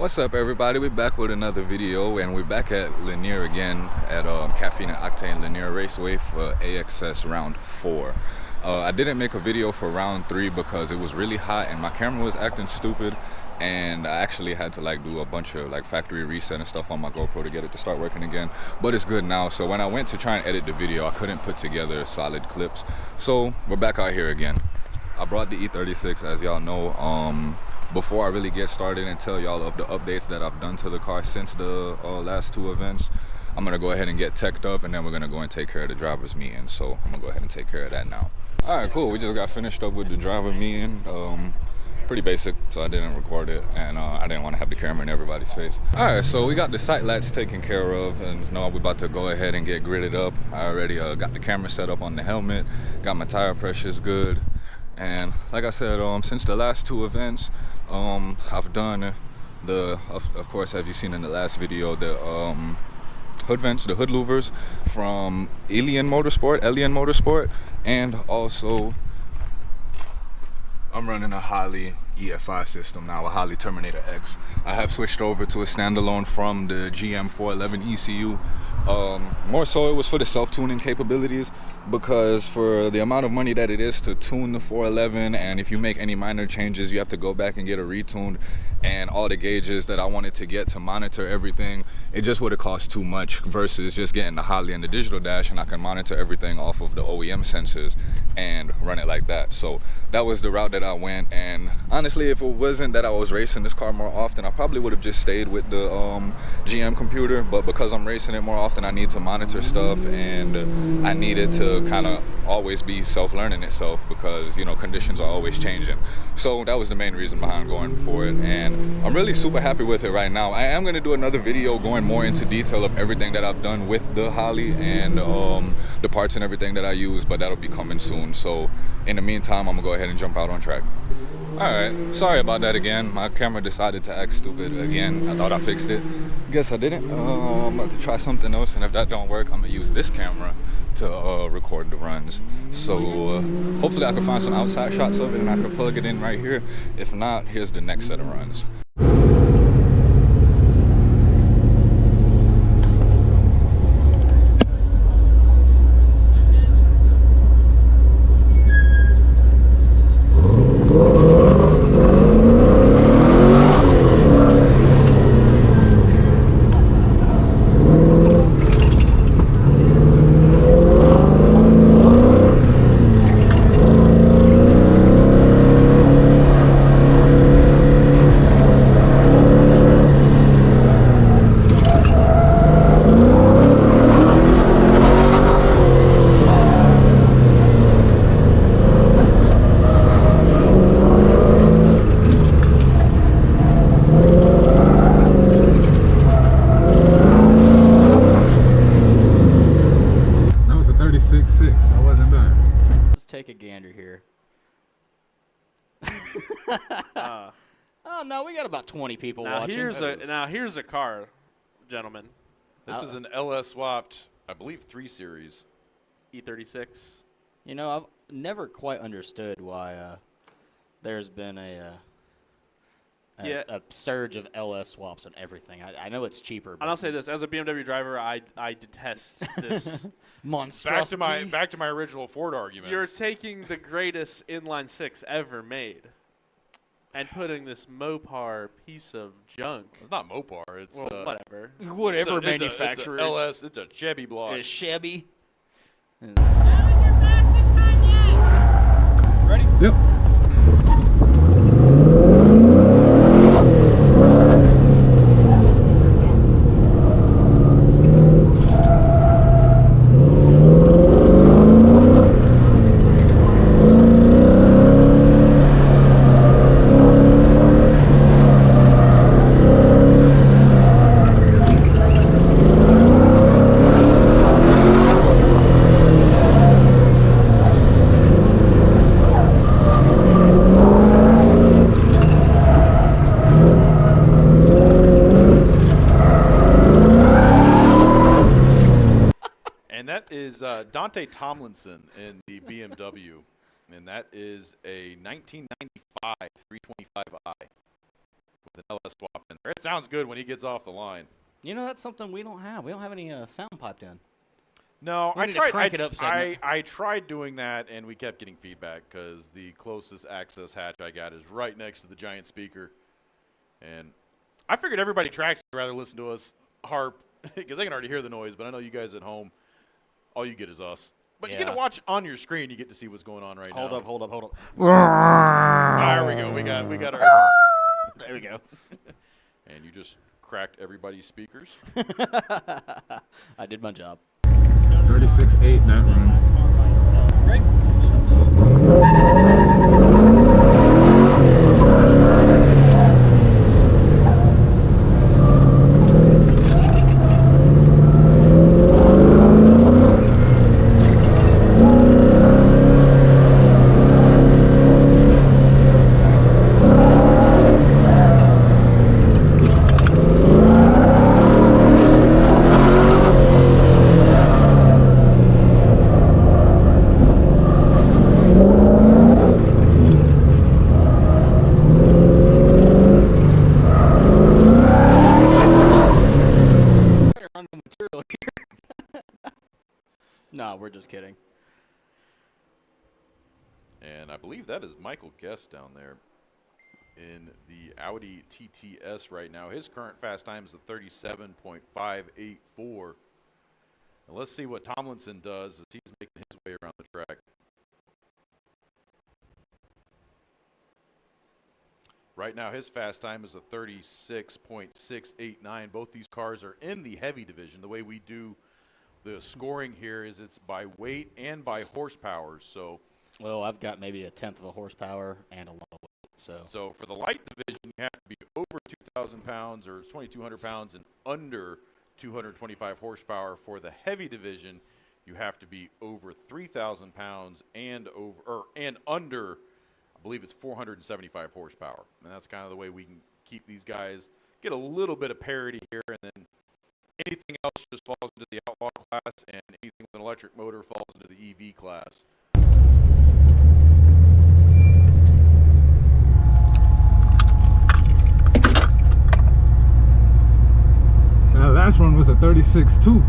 What's up, everybody? We're back with another video, and we're back at Lanier again at Caffeine and Octane Lanier Raceway for AXS round 4. I didn't make a video for round 3 because it was really hot and my camera was acting stupid, and I actually had to do a bunch of factory reset and stuff on my GoPro to get it to start working again. But it's good now. So when I went to try and edit the video, I couldn't put together solid clips. So we're back out here again. I brought the E36, as y'all know. Before I really get started and tell y'all of the updates that I've done to the car since the last 2 events, I'm gonna go ahead and get teched up, and then we're gonna go and take care of the driver's meeting. So I'm gonna go ahead and take care of that now. All right, cool. We just got finished up with the driver meeting. Pretty basic, so I didn't record it, and I didn't want to have the camera in everybody's face. All right, so we got the sight lights taken care of, and now we're about to go ahead and get gridded up. I already got the camera set up on the helmet, got my tire pressures good. And like I said, since the last 2 events, I've done of course, as you've seen in the last video, the hood vents, the hood louvers from Alien Motorsport, and also I'm running a Holley EFI system now, a Holley Terminator X. I have switched over to a standalone from the GM 411 ECU. More so it was for the self-tuning capabilities, because for the amount of money that it is to tune the 411, and if you make any minor changes you have to go back and get it retuned, and all the gauges that I wanted to get to monitor everything, it just would have cost too much versus just getting the Holley and the digital dash, and I can monitor everything off of the OEM sensors and run it like that. So that was the route that I went, and honestly, if it wasn't that I was racing this car more often, I probably would have just stayed with the GM computer. But because I'm racing it more often, I need to monitor stuff, and I needed to kind of always be self-learning itself, because you know, conditions are always changing. So that was the main reason behind going for it, and I'm really super happy with it right now. I am going to do another video going more into detail of everything that I've done with the Holley and the parts and everything that I use, but that'll be coming soon. So in the meantime, I'm gonna go ahead and jump out on track. Alright, sorry about that again. My camera decided to act stupid again. I thought I fixed it. Guess I didn't. I'm about to try something else, and if that don't work, I'm gonna use this camera to record the runs. So hopefully I can find some outside shots of it and I can plug it in right here. If not, here's the next set of runs. Take a gander here. Oh no, we got about 20 people watching. Here's a car, gentlemen. This is an LS swapped, I believe, 3 Series. E36. You know, I've never quite understood why there's been a surge of LS swaps and everything. I know it's cheaper. And I'll say this, as a BMW driver, I detest this monstrosity. Back to my original Ford arguments. You're taking the greatest inline 6 ever made and putting this Mopar piece of junk. It's not Mopar. It's whatever. Whatever manufacturer. It's a LS. It's a Chevy block. It's Chevy. That was your fastest time yet. Ready? Yep. Dante Tomlinson in the BMW, and that is a 1995 325i with an LS swap in there. It sounds good when he gets off the line. You know, that's something we don't have. We don't have any sound piped in. No, We I need to tried. crank it up segment. I tried doing that, and we kept getting feedback because the closest AXS hatch I got is right next to the giant speaker, and I figured everybody tracks would rather listen to us harp because they can already hear the noise. But I know you guys at home, all you get is us. But you get to Yeah. watch on your screen. You get to see what's going on right now. Hold up. There we go. We got our. There we go. And you just cracked everybody's speakers. I did my job. 36.8 that run. No, we're just kidding. And I believe that is Michael Guest down there in the Audi TTS right now. His current fast time is a 37.584. And let's see what Tomlinson does as he's making his way around the track. Right now, his fast time is a 36.689. Both these cars are in the heavy division. The way we do the scoring here is it's by weight and by horsepower. So Well, I've got maybe a tenth of a horsepower and a low weight. So for the light division, you have to be over 2,000 pounds or 2,200 pounds and under 225 horsepower. For the heavy division, you have to be over 3,000 pounds and under, I believe it's 475 horsepower. And that's kind of the way we can keep these guys, get a little bit of parity here, and then anything else just falls into the outlaw class, and anything with an electric motor falls into the EV class. That last one was a 36.2.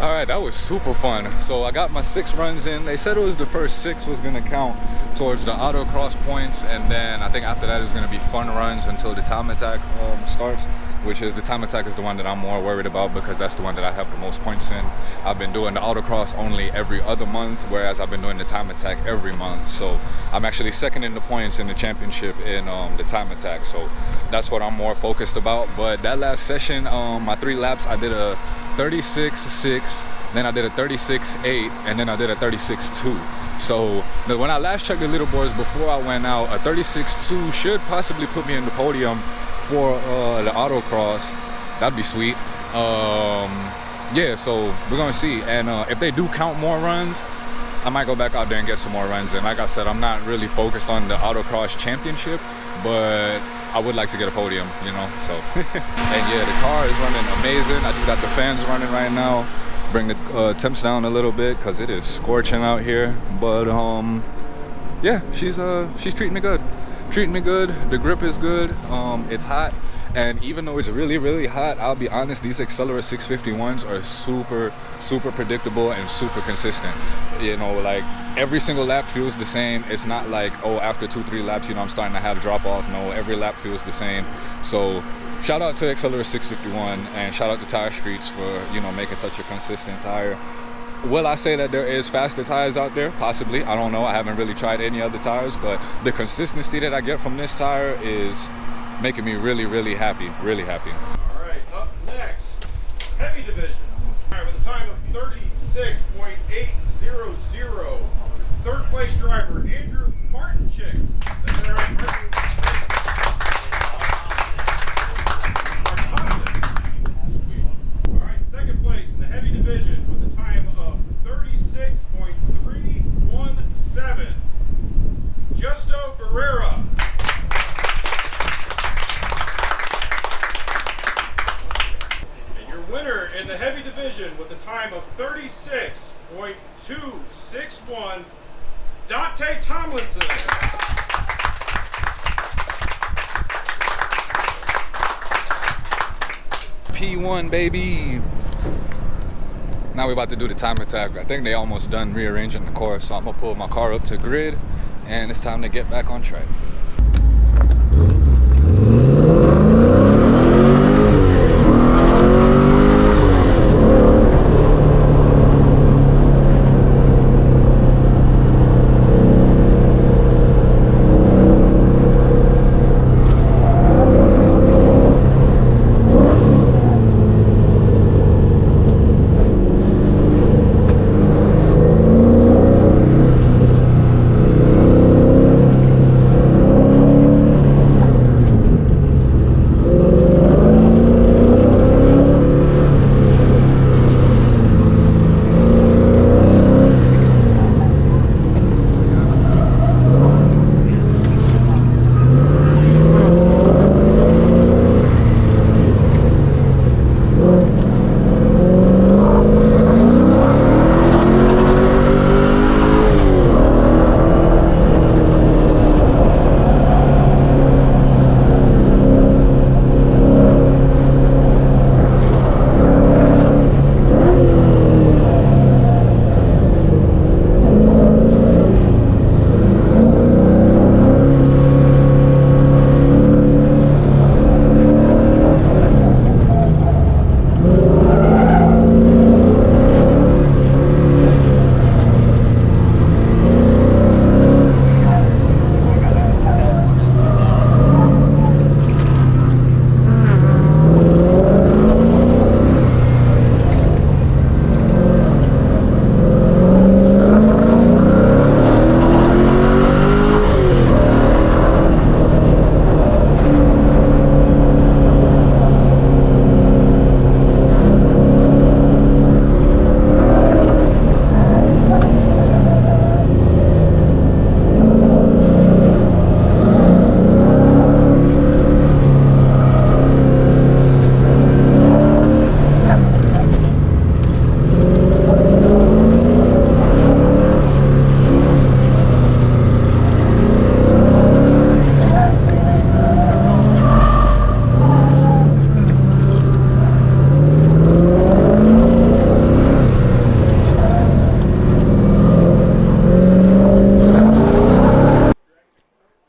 All right, that was super fun. So I got my 6 runs in. They said it was the first 6 was gonna count towards the autocross points, and then I think after that is gonna be fun runs until the time attack starts, which is the time attack is the one that I'm more worried about because that's the one that I have the most points in. I've been doing the autocross only every other month, whereas I've been doing the time attack every month. So I'm actually second in the points in the championship in the time attack. So that's what I'm more focused about. But that last session, my 3 laps, I did a 36.6, then I did a 36.8, and then I did a 36.2. So when I last checked the leaderboards before I went out, a 36.2 should possibly put me in the podium for the autocross. That'd be sweet. Yeah, so we're gonna see. And if they do count more runs, I might go back out there and get some more runs. And like I said, I'm not really focused on the autocross championship, but I would like to get a podium, you know, so. And yeah, the car is running amazing. I just got the fans running right now. Bring the temps down a little bit because it is scorching out here. But yeah, she's treating me good. The grip is good. It's hot. And even though it's really, really hot, I'll be honest, these Accelera 651s are super, super predictable and super consistent. You know, like every single lap feels the same. It's not like, oh, after 2-3 laps, you know, I'm starting to have drop off. No, every lap feels the same. So shout out to Accelera 651 and shout out to Tire Streets for, you know, making such a consistent tire. Will I say that there is faster tires out there? Possibly. I don't know. I haven't really tried any other tires, but the consistency that I get from this tire is making me really, really happy. Really happy. All right, up next, heavy division. All right, with a time of 36.800. Third place driver, Andrew Martinchick. All right, second place in the heavy division with a time of 36.317. Justo Guerrera. Winner in the heavy division with a time of 36.261, Dante Tomlinson. P1, baby. Now we're about to do the time attack. I think they almost done rearranging the car, so I'm gonna pull my car up to grid, and it's time to get back on track.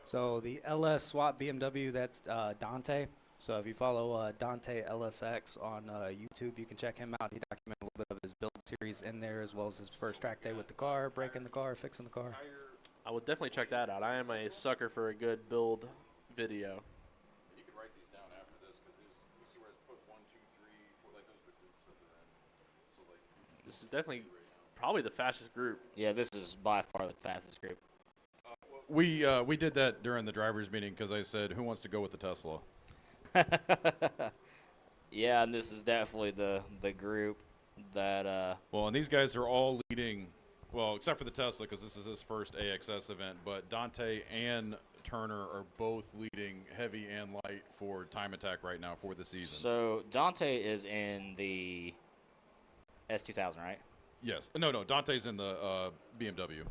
So the LS SWAT BMW, that's Dante. So if you follow Dante LSX on YouTube, you can check him out. He documented a little bit of his build series in there, as well as his first track day with the car, breaking the car, fixing the car. I would definitely check that out. I am a sucker for a good build video. You could write these down after this because you see where it's put 1, 2, 3, 4. Like those are the groups that they're in. So like This is definitely probably the fastest group. Yeah, this is by far the fastest group. we did that during the drivers' meeting because I said, "Who wants to go with the Tesla?" Yeah, and this is definitely the group that Well, and these guys are all leading. Well, except for the Tesla because this is his first AXS event. But Dante and Turner are both leading heavy and light for Time Attack right now for the season. So Dante is in the S2000, right? Yes. No. Dante's in the BMW.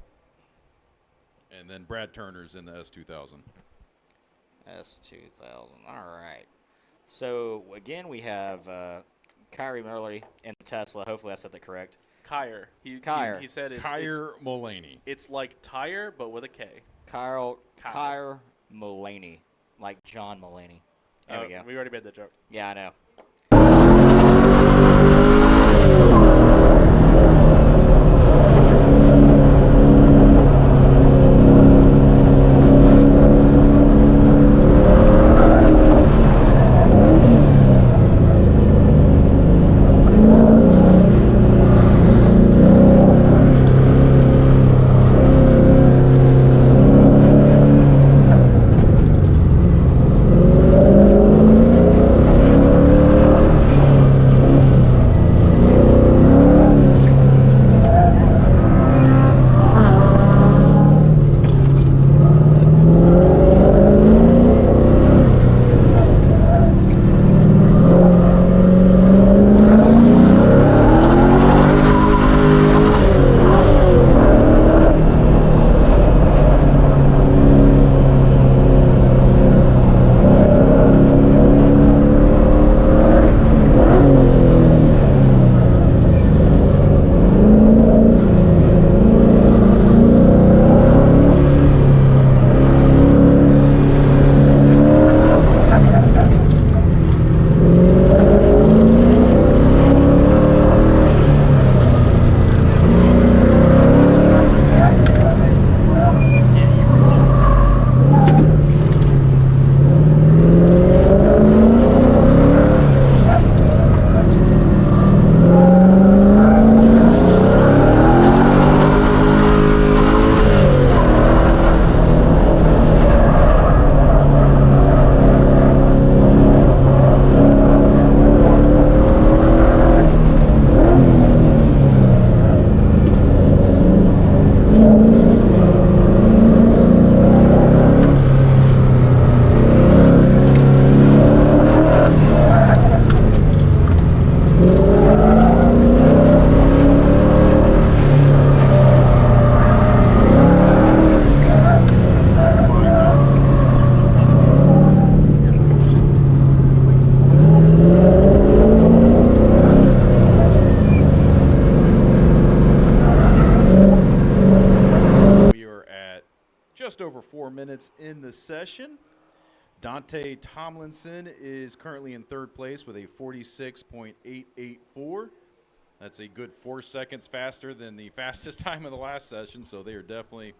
And then Brad Turner's in the S2000. S2000. All right. So again, we have Kyrie Murley in the Tesla. Hopefully, I said that correct. Kyer. Kyer. He said it's Mulaney. it's like tire, but with a K. Kyre Mulaney, like John Mulaney. There we go. We already made that joke. Yeah, I know. minutes in the session. Dante Tomlinson is currently in third place with a 46.884. That's a good 4 seconds faster than the fastest time of the last session, so they are definitely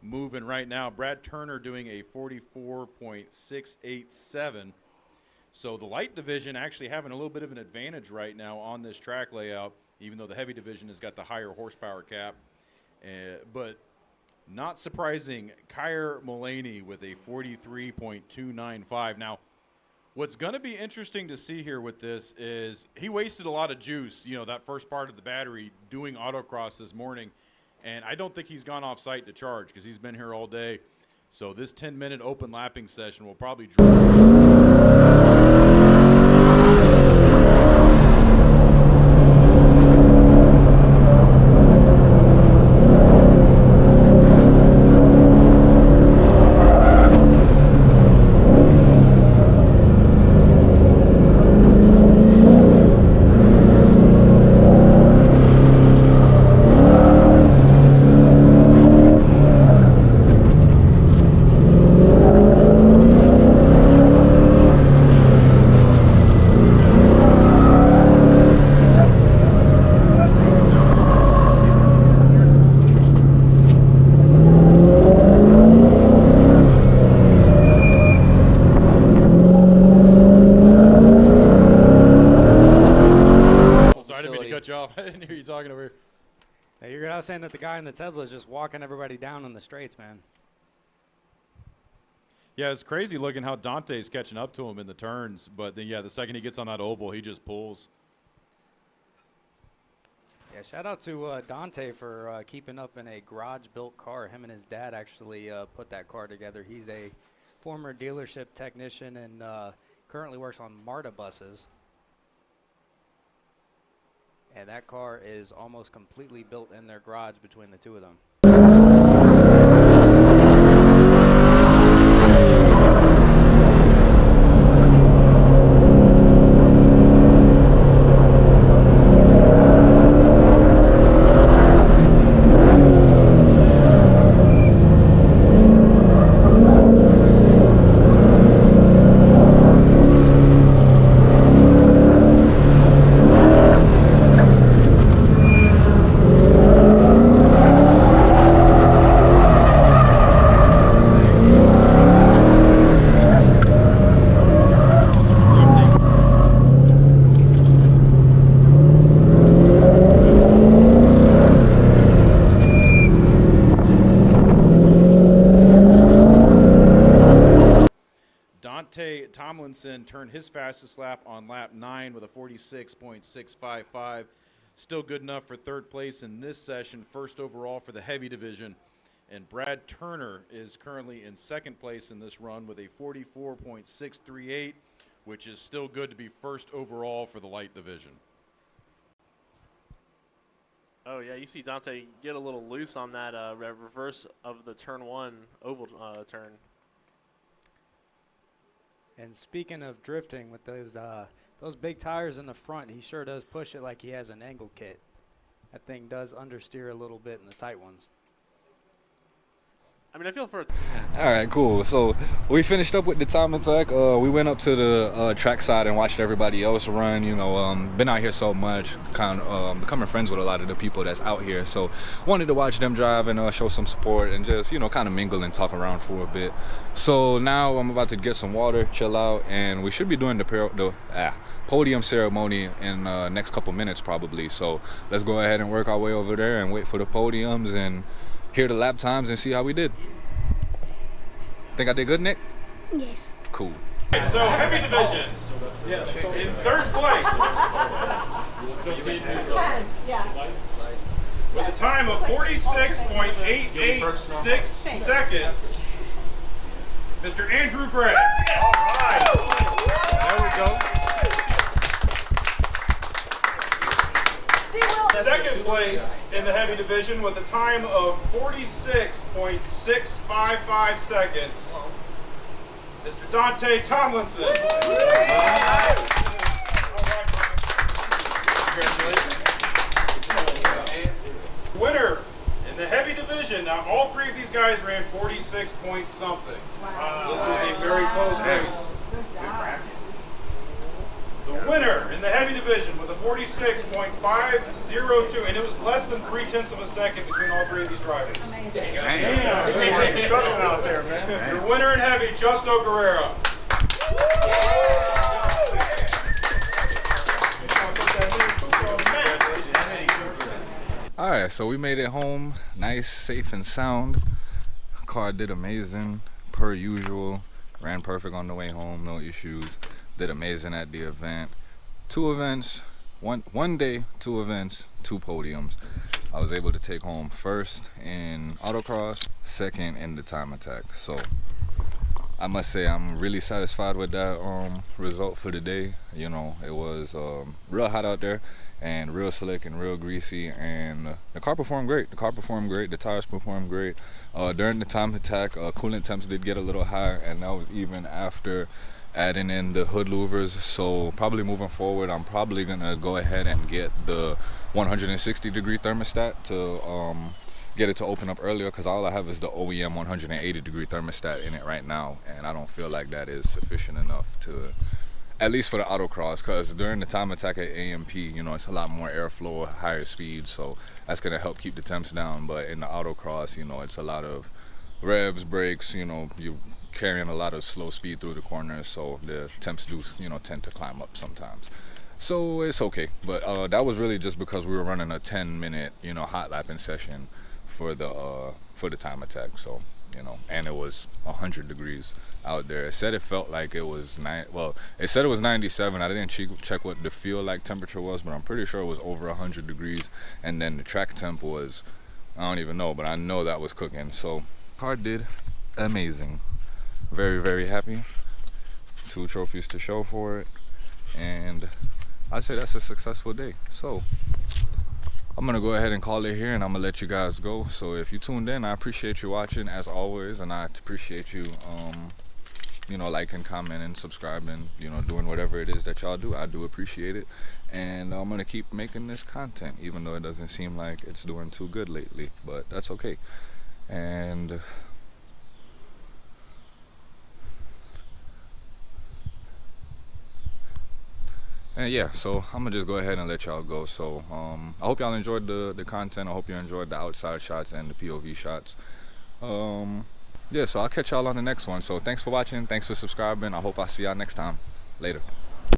moving right now. Brad Turner doing a 44.687. So the light division actually having a little bit of an advantage right now on this track layout, even though the heavy division has got the higher horsepower cap. But not surprising, Kyer Mulaney with a 43.295. Now, what's going to be interesting to see here with this is he wasted a lot of juice, that first part of the battery doing autocross this morning. And I don't think he's gone off site to charge because he's been here all day. So this 10-minute open lapping session will probably I didn't hear you talking over here. Hey, you're not saying that the guy in the Tesla is just walking everybody down in the straights, man. Yeah, it's crazy looking how Dante's catching up to him in the turns. But then, the second he gets on that oval, he just pulls. Yeah, shout out to Dante for keeping up in a garage-built car. Him and his dad actually put that car together. He's a former dealership technician and currently works on MARTA buses. And that car is almost completely built in their garage between the two of them. Tomlinson turned his fastest lap on lap 9 with a 46.655. Still good enough for third place in this session, first overall for the heavy division. And Brad Turner is currently in second place in this run with a 44.638, which is still good to be first overall for the light division. Oh, yeah, you see Dante get a little loose on that reverse of the turn 1 oval turn. And speaking of drifting with those big tires in the front, he sure does push it like he has an angle kit. That thing does understeer a little bit in the tight ones. I mean, I feel for. All right, cool. So we finished up with the time attack. We went up to the track side and watched everybody else run. Been out here so much, kind of becoming friends with a lot of the people that's out here. So wanted to watch them drive and show some support and just kind of mingle and talk around for a bit. So now I'm about to get some water, chill out, and we should be doing the podium ceremony in next couple minutes probably. So let's go ahead and work our way over there and wait for the podiums and hear the lap times and see how we did. Think I did good, Nick? Yes. Cool. So heavy division in third place with a time of 46.886 seconds, Mr. Andrew Gray. All right. There we go. Second place in the heavy division with a time of 46.655 seconds, Mr. Dante Tomlinson. Congratulations. Winner in the heavy division division, all three of these guys ran 46 point something. Wow. This was a very close race. The winner in the heavy division with a 46.502, and it was less than 0.3 of a second between all three of these drivers. Amazing. Damn. Out there, man. Your winner in heavy, Justo Guerrero. All right, so we made it home, nice, safe, and sound. Car did amazing, per usual. Ran perfect on the way home, no issues. Did amazing at the event. 2 events, one day, 2 events, 2 podiums. I was able to take home first in autocross, second in the time attack. So I must say I'm really satisfied with that result for the day. You know, it was real hot out there and real slick and real greasy, and the car performed great. The tires performed great. During the time attack, coolant temps did get a little higher, and that was even after adding in the hood louvers. So probably moving forward, I'm probably gonna go ahead and get the 160-degree thermostat to get it to open up earlier, because all I have is the OEM 180-degree thermostat in it right now, and I don't feel like that is sufficient enough to, at least for the autocross, because during the time attack at AMP, you know, it's a lot more airflow, higher speed, so that's going to help keep the temps down. But in the autocross, you know, it's a lot of revs, brakes, you know, you're carrying a lot of slow speed through the corners, so the temps do, you know, tend to climb up sometimes. So it's okay, but that was really just because we were running a 10-minute, you know, hot lapping session for the time attack. So, you know, and it was 100 degrees out there. It said it felt like it was it said it was 97. I didn't check what the feel like temperature was, but I'm pretty sure it was over 100 degrees. And then the track temp was, I don't even know, but I know that was cooking. So car did amazing. Very, very happy. 2 trophies to show for it, and I'd say that's a successful day. So I'm gonna go ahead and call it here, and I'm gonna let you guys go. So if you tuned in, I appreciate you watching as always, and I appreciate you you know, liking, commenting, subscribing, you know, doing whatever it is that y'all do. I do appreciate it, and I'm gonna keep making this content, even though it doesn't seem like it's doing too good lately, but that's okay. And yeah, so I'm gonna just go ahead and let y'all go. So I hope y'all enjoyed the content. I hope you enjoyed the outside shots and the POV shots. Yeah, so I'll catch y'all on the next one. So thanks for watching, thanks for subscribing. I hope I see y'all next time. Later.